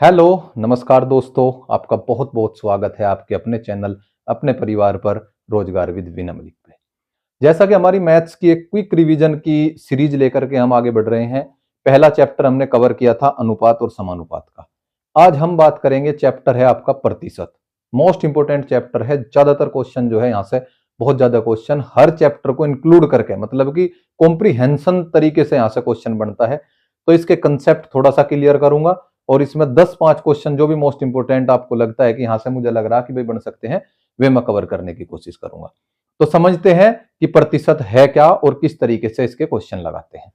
Hello, नमस्कार दोस्तों। आपका बहुत बहुत स्वागत है आपके अपने चैनल अपने परिवार पर रोजगार विद विनय मलिक पे। जैसा कि हमारी मैथ्स की एक क्विक रिवीजन की सीरीज लेकर के हम आगे बढ़ रहे हैं। पहला चैप्टर हमने कवर किया था अनुपात और समानुपात का। आज हम बात करेंगे, चैप्टर है आपका प्रतिशत। मोस्ट इंपोर्टेंट चैप्टर है। ज्यादातर क्वेश्चन जो है यहाँ से बहुत ज्यादा क्वेश्चन हर चैप्टर को इंक्लूड करके, मतलब कि कॉम्प्रीहेंशन तरीके से यहाँ से क्वेश्चन बनता है। तो इसके कंसेप्ट थोड़ा सा क्लियर करूंगा और इसमें 10-5 क्वेश्चन जो भी मोस्ट इंपोर्टेंट आपको लगता है कि यहां से मुझे लग रहा कि भाई बन सकते हैं, वे मैं कवर करने की कोशिश करूंगा। तो समझते हैं कि प्रतिशत है क्या और किस तरीके से इसके क्वेश्चन लगाते हैं।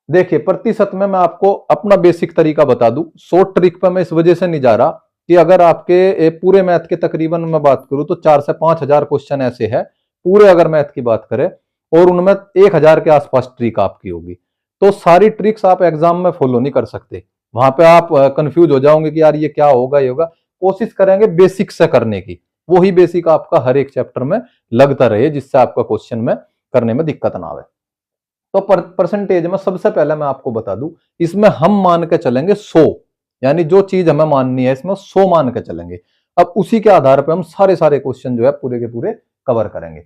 देखिए, प्रतिशत में मैं आपको अपना बेसिक तरीका बता दूं। शॉर्ट ट्रिक पे मैं इस वजह से नहीं जा रहा कि अगर आपके पूरे मैथ के तकरीबन मैं बात करूं तो 4 से 5 हजार क्वेश्चन ऐसे है पूरे, अगर मैथ की बात करें, और उनमें 1,000 के आसपास ट्रिक आपकी होगी। तो सारी ट्रिक्स आप एग्जाम में फॉलो नहीं कर सकते। वहां पे आप कंफ्यूज हो जाओगे कि यार ये क्या होगा, ये होगा। कोशिश करेंगे बेसिक से करने की, वही बेसिक आपका हर एक चैप्टर में लगता रहे, जिससे आपका क्वेश्चन में करने में दिक्कत ना आवे। तो परसेंटेज में सबसे पहले मैं आपको बता दूं, इसमें हम मान के चलेंगे 100, यानी जो चीज हमें माननी है इसमें 100 मान के चलेंगे। अब उसी के आधार पर हम सारे सारे क्वेश्चन जो है पूरे के पूरे कवर करेंगे।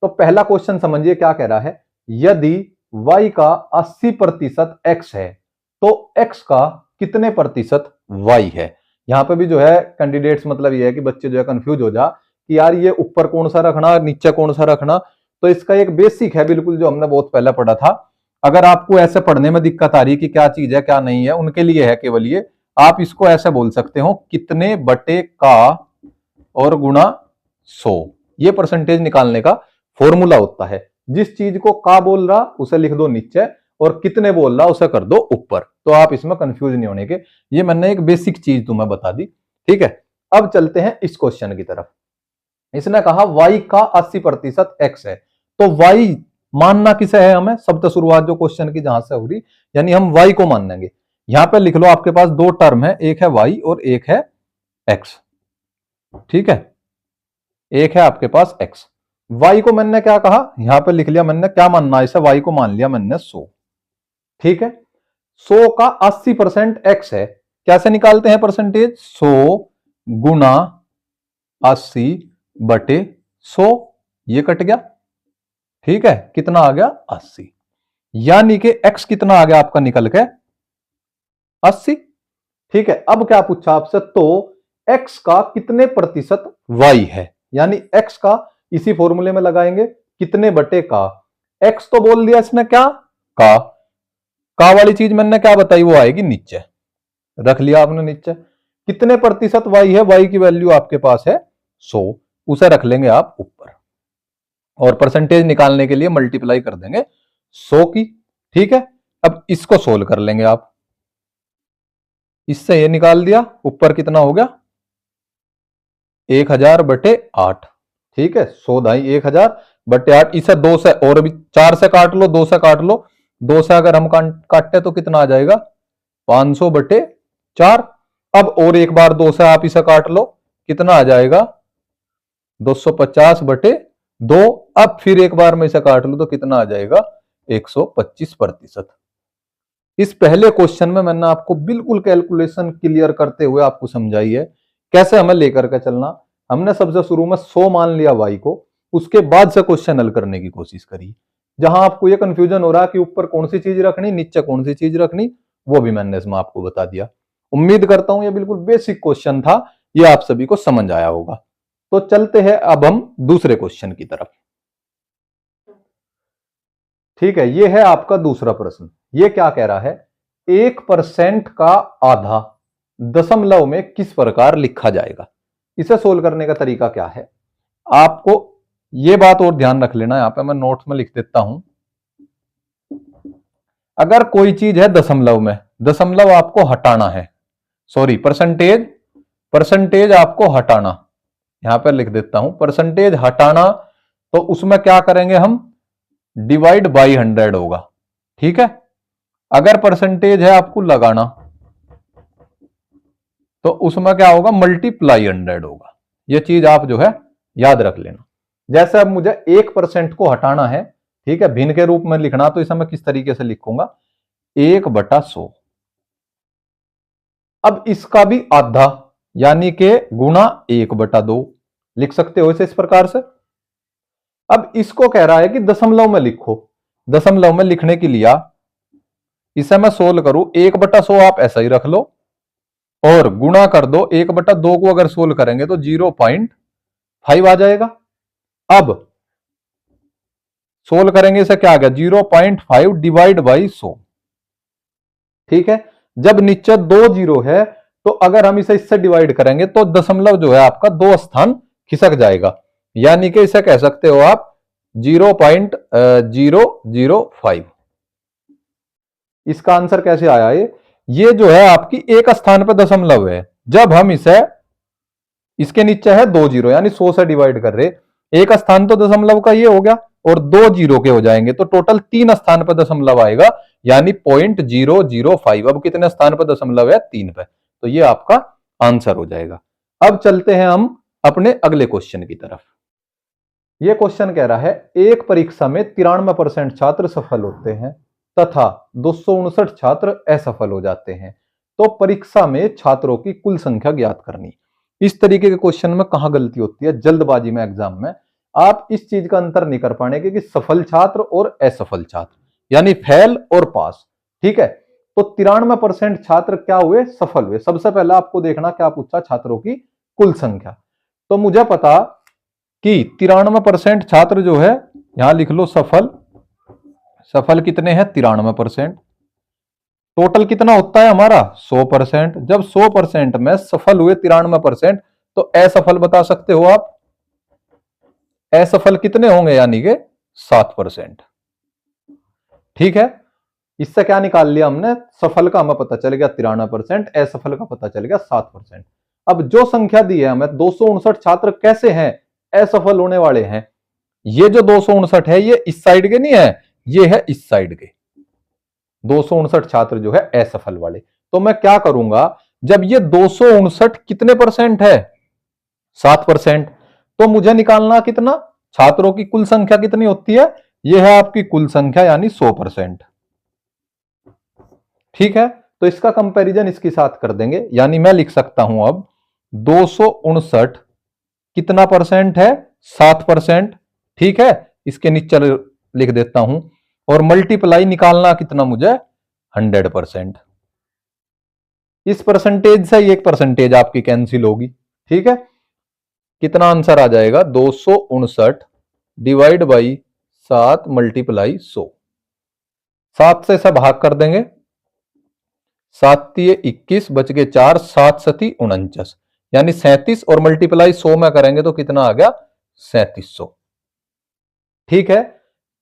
तो पहला क्वेश्चन समझिए क्या कह रहा है। यदि y का 80% x है तो x का कितने प्रतिशत y है। यहां पे भी जो है कैंडिडेट्स, मतलब ये है कि बच्चे जो है कंफ्यूज हो जा कि यार ये ऊपर कौन सा रखना नीचे कौन सा रखना। तो इसका एक बेसिक है बिल्कुल, जो हमने बहुत पहले पढ़ा था। अगर आपको ऐसे पढ़ने में दिक्कत आ रही है कि क्या चीज है क्या नहीं है, उनके लिए है केवल ये। आप इसको ऐसे बोल सकते हो, कितने बटे का और गुणा 100। ये परसेंटेज निकालने का फॉर्मूला होता है। जिस चीज को का बोल रहा उसे लिख दो नीचे, और कितने बोल रहा उसे कर दो ऊपर। तो आप इसमें कंफ्यूज नहीं होने के। ये मैंने एक बेसिक चीज तुम्हें बता दी, ठीक है। अब चलते हैं इस क्वेश्चन की तरफ। इसने कहा y का 80% x है, तो y मानना किसे है हमें, सब तो शुरुआत जो क्वेश्चन की जहां से हो रही, यानी हम y को मान लेंगे। यहां पे लिख लो, आपके पास दो टर्म है, एक है y और एक है x, ठीक है। एक है आपके पास x। y को मैंने क्या कहा, यहां पे लिख लिया मैंने, क्या मानना है इसे, y को मान लिया मैंने 100, ठीक है। 100 का 80% x है, कैसे निकालते हैं परसेंटेज, 100 गुना 80/100, ये कट गया, ठीक है। कितना आ गया, 80। यानी कि x कितना आ गया आपका निकल के, 80, ठीक है। अब क्या पूछा आपसे, तो x का कितने प्रतिशत y है, यानी x का इसी फॉर्मूले में लगाएंगे, कितने बटे का। x तो बोल दिया इसने क्या, का वाली चीज मैंने क्या बताई, वो आएगी नीचे, रख लिया आपने नीचे। कितने प्रतिशत y है, y की वैल्यू आपके पास है 100, उसे रख लेंगे आप ऊपर, और परसेंटेज निकालने के लिए मल्टीप्लाई कर देंगे 100 की, ठीक है। अब इसको सोल्व कर लेंगे आप, इससे ये निकाल दिया, ऊपर कितना हो गया 1000/8, ठीक है। 100 दाई 1000/8, इसे 2 से और भी 4 से काट लो, 2 से काट लो, 2 से अगर हम काटते तो कितना आ जाएगा 500/4। अब और एक बार 2 से आप इसे काट लो, कितना आ जाएगा 250/2। अब फिर एक बार में इसे काट लो तो कितना आ जाएगा 125%। इस पहले क्वेश्चन में मैंने आपको बिल्कुल कैलकुलेशन क्लियर करते हुए आपको समझाई है कैसे हमें लेकर के चलना। हमने सबसे शुरू में 100 मान लिया y को, उसके बाद से क्वेश्चन हल करने की कोशिश करी। जहां आपको यह कंफ्यूजन हो रहा है कि ऊपर कौन सी चीज रखनी नीचे कौन सी चीज रखनी, वो भी मैंने इसमें आपको बता दिया। उम्मीद करता हूं ये बिल्कुल बेसिक क्वेश्चन था, ये आप सभी को समझ आया होगा। तो चलते हैं अब हम दूसरे क्वेश्चन की तरफ, ठीक है। ये है आपका दूसरा प्रश्न। ये क्या कह रहा है, 1% का आधा दशमलव में किस प्रकार लिखा जाएगा। इसे सोल्व करने का तरीका क्या है, आपको ये बात और ध्यान रख लेना, यहां पे मैं नोट्स में लिख देता हूं। अगर कोई चीज है दशमलव में, दशमलव आपको हटाना है, सॉरी परसेंटेज, परसेंटेज आपको हटाना, यहां पर लिख देता हूं परसेंटेज हटाना। तो उसमें क्या करेंगे हम, डिवाइड बाई 100 होगा, ठीक है। अगर परसेंटेज है आपको लगाना, तो उसमें क्या होगा, मल्टीप्लाई 100 होगा। यह चीज आप जो है याद रख लेना। जैसे अब मुझे 1% को हटाना है, ठीक है, भिन्न के रूप में लिखना, तो इसे मैं किस तरीके से लिखूंगा, 1/100, अब इसका भी आधा यानी कि गुणा 1/2 लिख सकते हो इसे इस प्रकार से। अब इसको कह रहा है कि दशमलव में लिखो। दशमलव में लिखने के लिए इसे मैं सोल्व करूं, 1/100 आप ऐसा ही रख लो और गुणा कर दो 1/2 को अगर सोल्व करेंगे तो 0.5 आ जाएगा। अब सोल्व करेंगे इसे, क्या आ गया 0.5 डिवाइड बाई 100। ठीक है, जब नीचे 2 जीरो है तो अगर हम इसे इससे डिवाइड करेंगे तो दशमलव जो है आपका 2 स्थान खिसक जाएगा, यानी कि इसे कह सकते हो आप 0.005। इसका आंसर कैसे आया? ये जो है आपकी एक स्थान पर दशमलव है। जब हम इसे, इसके नीचे है 2 जीरो यानी 100 से डिवाइड कर रहे, एक स्थान तो दशमलव का ये हो गया और 2 जीरो के हो जाएंगे तो टोटल 3 स्थान पर दशमलव आएगा यानी 0.005। अब कितने स्थान पर दशमलव है? 3 पे, तो ये आपका आंसर हो जाएगा। अब चलते हैं हम अपने अगले क्वेश्चन की तरफ। यह क्वेश्चन कह रहा है एक परीक्षा में 93% छात्र सफल होते हैं तथा 259 छात्र असफल हो जाते हैं, तो परीक्षा में छात्रों की कुल संख्या ज्ञात करनी। इस तरीके के क्वेश्चन में कहां गलती होती है? जल्दबाजी में एग्जाम में आप इस चीज का अंतर नहीं कर पाएंगे कि सफल छात्र और असफल छात्र, यानी फेल और पास। ठीक है, तो 93% छात्र क्या हुए? सफल हुए। सबसे पहले आपको देखना क्या पूछा? छात्रों की कुल संख्या। तो मुझे पता कि 93% छात्र जो है, यहां लिख लो सफल। सफल कितने हैं? 93%। टोटल कितना होता है हमारा? 100%। जब 100% में सफल हुए 93%, तो असफल बता सकते हो आप। असफल कितने होंगे? यानी कि 7%। ठीक है, इससे क्या निकाल लिया हमने? सफल का हमें पता चल गया 93%, असफल का पता चल गया 7%। अब जो संख्या दी है हमें 259 छात्र कैसे हैं? असफल होने वाले हैं। ये जो 259 है ये इस साइड के नहीं है, ये है इस साइड के। 259 छात्र जो है असफल वाले। तो मैं क्या करूंगा, जब ये 259 कितने परसेंट है? 7%, तो मुझे निकालना कितना? छात्रों की कुल संख्या कितनी होती है? यह है आपकी कुल संख्या यानी 100%। ठीक है, तो इसका कंपैरिजन इसके साथ कर देंगे, यानी मैं लिख सकता हूं अब 259 कितना परसेंट है? 7%। ठीक है, इसके नीचे लिख देता हूं और मल्टीप्लाई निकालना कितना मुझे? 100%। इस परसेंटेज से एक परसेंटेज आपकी कैंसिल होगी। ठीक है, कितना आंसर आ जाएगा? 259 डिवाइड बाई 7 मल्टीप्लाई 100। 7 से सब भाग कर देंगे, 7 तिये 21, बच गए 4, 7 सती 49, यानी 37 और मल्टीप्लाई 100 में करेंगे तो कितना आ गया? 3700। ठीक है,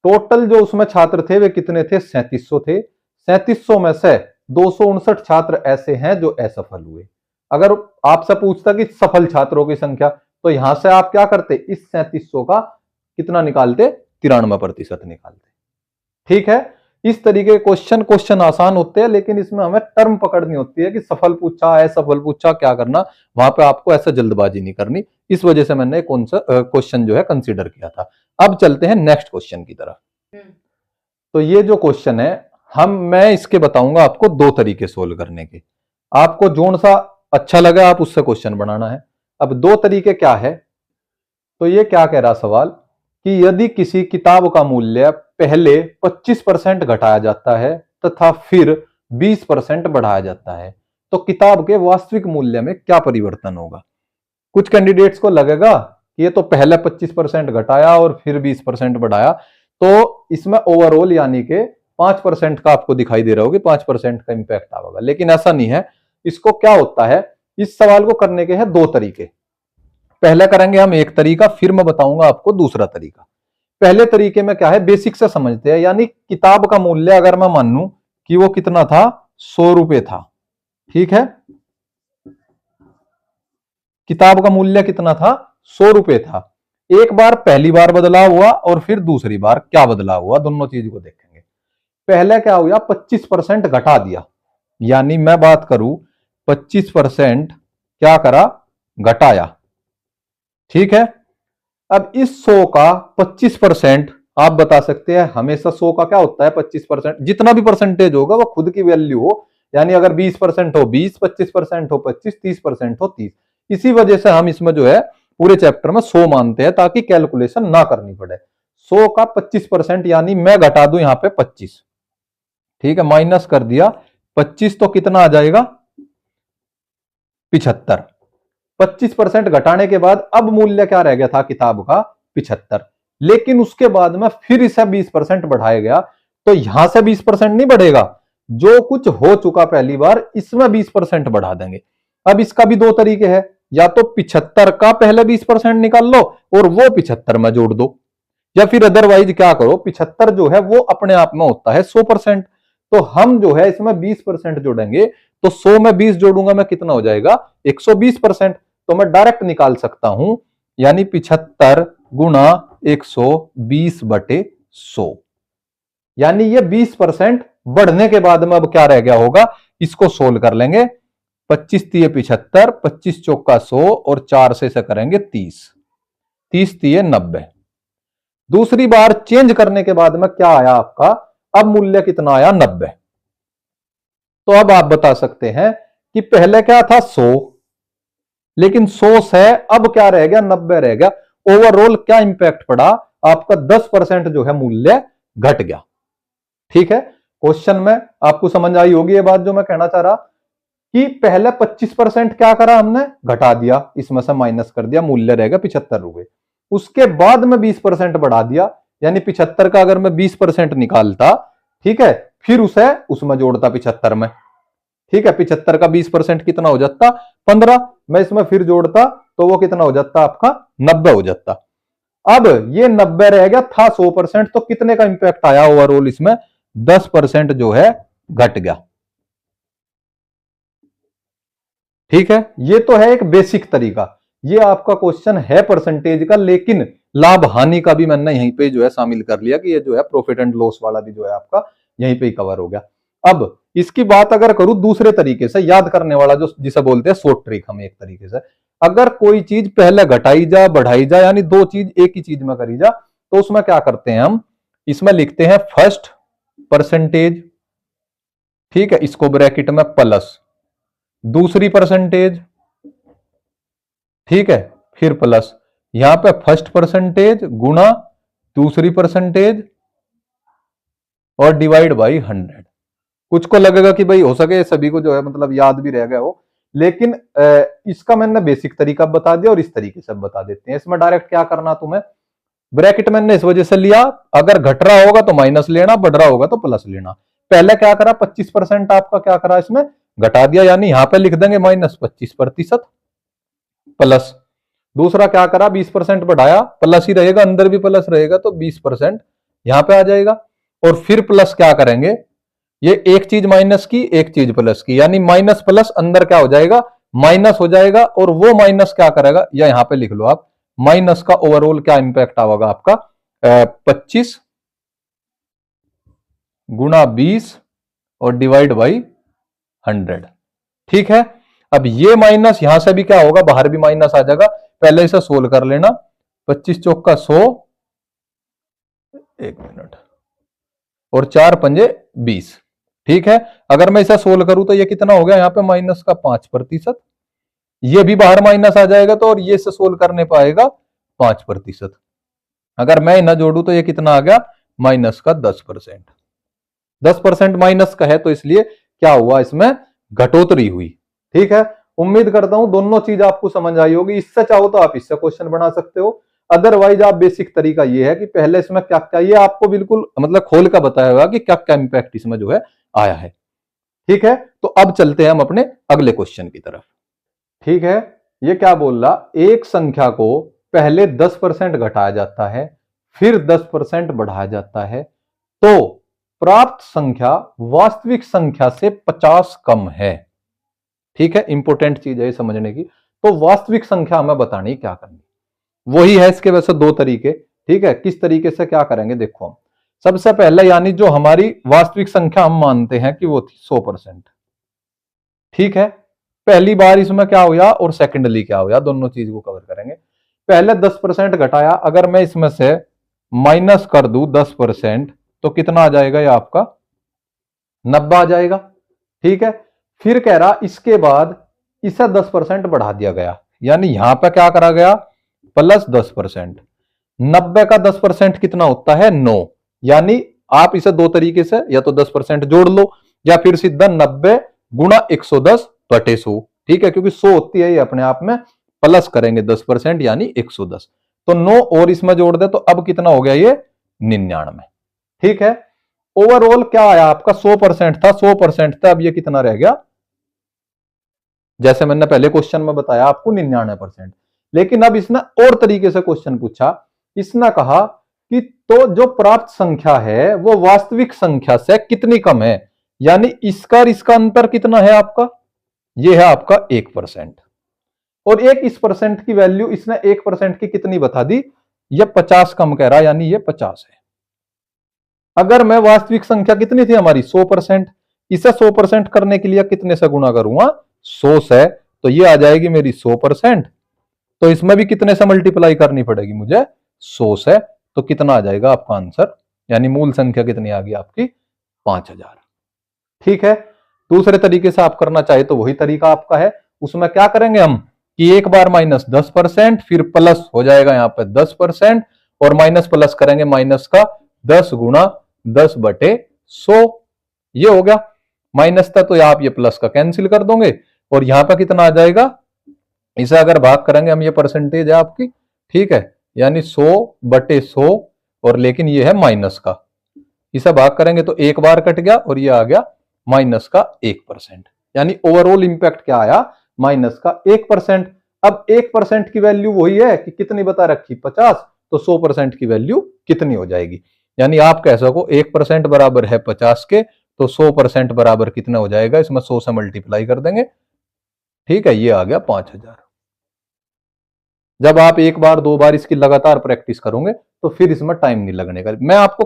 टोटल जो उसमें छात्र थे वे कितने थे? 3700 थे। 3700 में से 259 छात्र ऐसे हैं जो असफल हुए। अगर आपसे पूछता कि सफल छात्रों की संख्या, तो यहां से आप क्या करते? इस 3700 का कितना निकालते? 93% निकालते। ठीक है, इस तरीके के क्वेश्चन आसान होते हैं, लेकिन इसमें हमें टर्म पकड़नी होती है कि सफल पूछा, असफल पूछा, क्या करना। वहां पे आपको ऐसा जल्दबाजी नहीं करनी। इस वजह से मैंने कौन सा क्वेश्चन जो है कंसीडर किया था। अब चलते हैं नेक्स्ट क्वेश्चन की तरफ। तो ये जो क्वेश्चन है, मैं इसके बताऊंगा आपको 2 तरीके सोल्व करने के। आपको जोन सा अच्छा लगा आप उससे क्वेश्चन बनाना है। अब 2 तरीके क्या है? तो ये क्या कह रहा सवाल कि यदि किसी किताब का मूल्य पहले 25% घटाया जाता है तथा फिर 20% बढ़ाया जाता है, तो किताब के वास्तविक मूल्य में क्या परिवर्तन होगा? कुछ कैंडिडेट्स को लगेगा कि ये तो पहले 25% घटाया और फिर 20% बढ़ाया, तो इसमें ओवरऑल यानी कि 5% का आपको दिखाई दे रहा होगा, 5% का इंपैक्ट आएगा। लेकिन ऐसा नहीं है। इसको क्या होता है, इस सवाल को करने के हैं 2 तरीके। पहले करेंगे हम एक तरीका, फिर मैं बताऊंगा आपको दूसरा तरीका। पहले तरीके में क्या है, बेसिक से समझते हैं। यानी किताब का मूल्य अगर मैं मानूं कि वो कितना था? 100 रुपए था। ठीक है, किताब का मूल्य कितना था? 100 रुपए था। एक बार पहली बार बदलाव हुआ और फिर दूसरी बार क्या बदलाव हुआ, दोनों चीज को देखेंगे। पहले क्या हुआ? 25% घटा दिया। यानी मैं बात करूं 25% क्या करा? घटाया। ठीक है, अब इस 100 का 25% आप बता सकते हैं, हमेशा 100 का क्या होता है? 25%। जितना भी परसेंटेज होगा वो खुद की वैल्यू हो, यानी अगर 20% हो 20, 25% हो 25, 30% हो 30। इसी वजह से हम इसमें जो है पूरे चैप्टर में 100 मानते हैं ताकि कैलकुलेशन ना करनी पड़े। 100 का 25% यानी मैं घटा दूं यहां पे 25, ठीक है, माइनस कर दिया 25 तो कितना आ जाएगा 75। 25% घटाने के बाद अब मूल्य क्या रह गया था किताब का 75, लेकिन उसके बाद में फिर इसे 20% बढ़ाया गया, तो यहां से 20% नहीं बढ़ेगा, जो कुछ हो चुका पहली बार इसमें 20% बढ़ा देंगे। अब इसका भी दो तरीके हैं, या तो 75 का पहले 20% निकाल लो और वो 75 में जोड़ दो, या फिर अदरवाइज क्या करो 75 जो है वो अपने आप में होता है 100%, तो हम जो है इसमें 20% जोड़ेंगे, तो 100 में 20 जोड़ूंगा मैं कितना हो जाएगा 120%, तो मैं डायरेक्ट निकाल सकता हूं, यानी 75 गुणा 120/100, यानी ये 20% बढ़ने के बाद में अब क्या रह गया होगा, इसको सोल्व कर लेंगे। 25 तिये 75, 25 चौका 100 और 4 से करेंगे 30, 30 तिये 90। दूसरी बार चेंज करने के बाद में क्या आया आपका, अब मूल्य कितना आया 90। तो अब आप बता सकते हैं कि पहले क्या था 100, लेकिन 100 से अब क्या रह गया 90 रह गया, ओवरऑल क्या इंपैक्ट पड़ा आपका 10% जो है मूल्य घट गया। ठीक है, क्वेश्चन में आपको समझ आई होगी ये बात जो मैं कहना चाह रहा कि पहले 25% क्या करा हमने घटा दिया, इसमें से माइनस कर दिया, मूल्य रहेगा 75 रुपए, उसके बाद में 20% बढ़ा दिया, यानी 75 का अगर मैं 20% निकालता, ठीक है, फिर उसे उसमें जोड़ता 75 में, ठीक है, 75 का 20% कितना हो जाता 15, मैं इसमें फिर जोड़ता तो वो कितना हो जाता आपका 90 हो जाता। अब ये 90 रह गया था 100%, तो कितने का इंपैक्ट आया ओवरऑल इसमें 10% जो है घट गया। ठीक है, ये तो है एक बेसिक तरीका, ये आपका क्वेश्चन है परसेंटेज का, लेकिन लाभ हानि का भी मैंने यहीं पे जो है शामिल कर लिया कि ये जो है प्रॉफिट एंड लॉस वाला भी जो है आपका यहीं पे ही कवर हो गया। अब इसकी बात अगर करूं दूसरे तरीके से याद करने वाला, जो जिसे बोलते हैं शॉर्ट ट्रिक, हम एक तरीके से अगर कोई चीज पहले घटाई जा बढ़ाई जा, यानी दो चीज एक ही चीज में करी जा, तो उसमें क्या करते हैं हम, इसमें लिखते हैं फर्स्ट परसेंटेज, ठीक है, इसको ब्रैकेट में प्लस दूसरी परसेंटेज, ठीक है, फिर प्लस यहां पे फर्स्ट परसेंटेज गुणा दूसरी परसेंटेज और डिवाइड बाई 100। कुछ को लगेगा कि भाई हो सके सभी को जो है मतलब याद भी रह गया हो, लेकिन इसका मैंने बेसिक तरीका बता दिया और इस तरीके से बता देते हैं। इसमें डायरेक्ट क्या करना तुम्हें, ब्रैकेट मैंने इस वजह से लिया, अगर घट रहा होगा तो माइनस लेना, बढ़ रहा होगा तो प्लस लेना। पहले क्या करा 25% आपका क्या करा इसमें घटा दिया, यानी यहां पे लिख देंगे -25% प्लस, दूसरा क्या करा 20% बढ़ाया, प्लस ही रहेगा, अंदर भी प्लस रहेगा तो 20% यहां पे आ जाएगा, और फिर प्लस क्या करेंगे, ये एक चीज माइनस की एक चीज प्लस की, यानी माइनस प्लस अंदर क्या हो जाएगा माइनस हो जाएगा, और वो माइनस क्या करेगा, या यहां पे लिख लो आप, माइनस का ओवरऑल क्या इंपैक्ट आएगा आपका 25 गुणा 20 और डिवाइड बाई 100। ठीक है, अब ये माइनस यहां से भी क्या होगा, बाहर भी माइनस आ जाएगा, पहले इसे सोल्व कर लेना, 25 चौका 100, एक मिनट, और 4 पंजे 20। ठीक है, अगर मैं इसे सोल्व करूं तो ये कितना हो गया, यहां पे माइनस का 5%, ये भी बाहर माइनस आ जाएगा, तो और ये से सोल्व करने पाएगा 5%, अगर मैं ना जोड़ू तो ये कितना आ गया माइनस का 10%। 10% माइनस का है तो इसलिए क्या हुआ, इसमें घटोतरी हुई। ठीक है, उम्मीद करता हूं दोनों चीज आपको समझ आई होगी, इससे चाहो तो आप इससे क्वेश्चन बना सकते हो, अदरवाइज आप बेसिक तरीका ये है कि पहले इसमें क्या क्या, ये आपको बिल्कुल मतलब खोल का बताया हुआ कि क्या क्या इंपैक्ट इसमें जो है आया है। ठीक है, तो अब चलते हैं हम अपने अगले क्वेश्चन की तरफ। ठीक है, ये क्या बोल रहा, एक संख्या को पहले 10% घटाया जाता है, फिर 10% बढ़ाया जाता है, तो प्राप्त संख्या वास्तविक संख्या से 50 कम है। ठीक है, इंपॉर्टेंट चीज है समझने की, तो वास्तविक संख्या हमें बतानी क्या करनी, वही है इसके वैसे दो तरीके। ठीक है, किस तरीके से क्या करेंगे देखो, हम सबसे पहले यानी जो हमारी वास्तविक संख्या हम मानते हैं कि वो थी 100%। ठीक है, पहली बार इसमें क्या हुआ और सेकेंडली क्या हुआ, दोनों चीज को कवर करेंगे। पहले 10% घटाया, अगर मैं इसमें से माइनस कर दूं 10%, तो कितना आ जाएगा ये आपका 90 आ जाएगा। ठीक है। फिर कह रहा इसके बाद इसे 10% बढ़ा दिया गया, यानी यहां पर क्या करा गया, प्लस 10%। 90 का 10% कितना होता है, 9। यानी आप इसे दो तरीके से, या तो 10% जोड़ लो, या फिर सीधा 90 गुणा 110 बटे 100। ठीक है, क्योंकि 100 होती है ये अपने आप में, प्लस करेंगे 10% यानी 110। तो 9 और इसमें जोड़ दे तो अब कितना हो गया ये, 99। ठीक है। ओवरऑल क्या आया आपका, 100% था, 100% था, अब ये कितना रह गया, जैसे मैंने पहले क्वेश्चन में बताया आपको 99%। लेकिन अब इसने और तरीके से क्वेश्चन पूछा, इसने कहा कि तो जो प्राप्त संख्या है वो वास्तविक संख्या से कितनी कम है, यानी इसका और इसका अंतर कितना है आपका, ये है आपका 1%। और एक इस परसेंट की वैल्यू इसने 1% की कितनी बता दी, ये 50 कम कह रहा है, यानी ये 50 है। अगर मैं वास्तविक संख्या कितनी थी हमारी 100%, इसे 100% करने के लिए कितने से गुणा करूंगा, 100 से, तो ये आ जाएगी मेरी 100%। तो इसमें भी कितने से मल्टीप्लाई करनी पड़ेगी मुझे, 100 से। तो कितना आ जाएगा आपका आंसर, यानी मूल संख्या कितनी आ गई आपकी, 5000। ठीक है। दूसरे तरीके से आप करना चाहे तो वही तरीका आपका है, उसमें क्या करेंगे हम कि एक बार माइनस 10%, फिर प्लस हो जाएगा यहां पर 10%, और माइनस प्लस करेंगे माइनस का 10 गुणा 10 बटे 100। ये हो गया माइनस था, तो आप ये प्लस का कैंसिल कर दोगे, और यहां पर कितना आ जाएगा, इसे अगर भाग करेंगे हम, ये परसेंटेज है आपकी, ठीक है, यानी 100 बटे 100, और लेकिन ये है माइनस का, इसे भाग करेंगे तो एक बार कट गया, और ये आ गया माइनस का 1%। यानी ओवरऑल इंपैक्ट क्या आया, माइनस का 1%। अब 1% की वैल्यू वही है कि कितनी बता रखी, 50, तो 100% की वैल्यू कितनी हो जाएगी, यानी आप कह सको 1% बराबर है 50 के, तो 100% बराबर कितना हो जाएगा, इसमें 100 से मल्टीप्लाई कर देंगे। ठीक है, ये आ गया 5000। जब आप एक बार दो बार इसकी लगातार प्रैक्टिस करोगे तो फिर इसमें टाइम नहीं लगने का। मैं आपको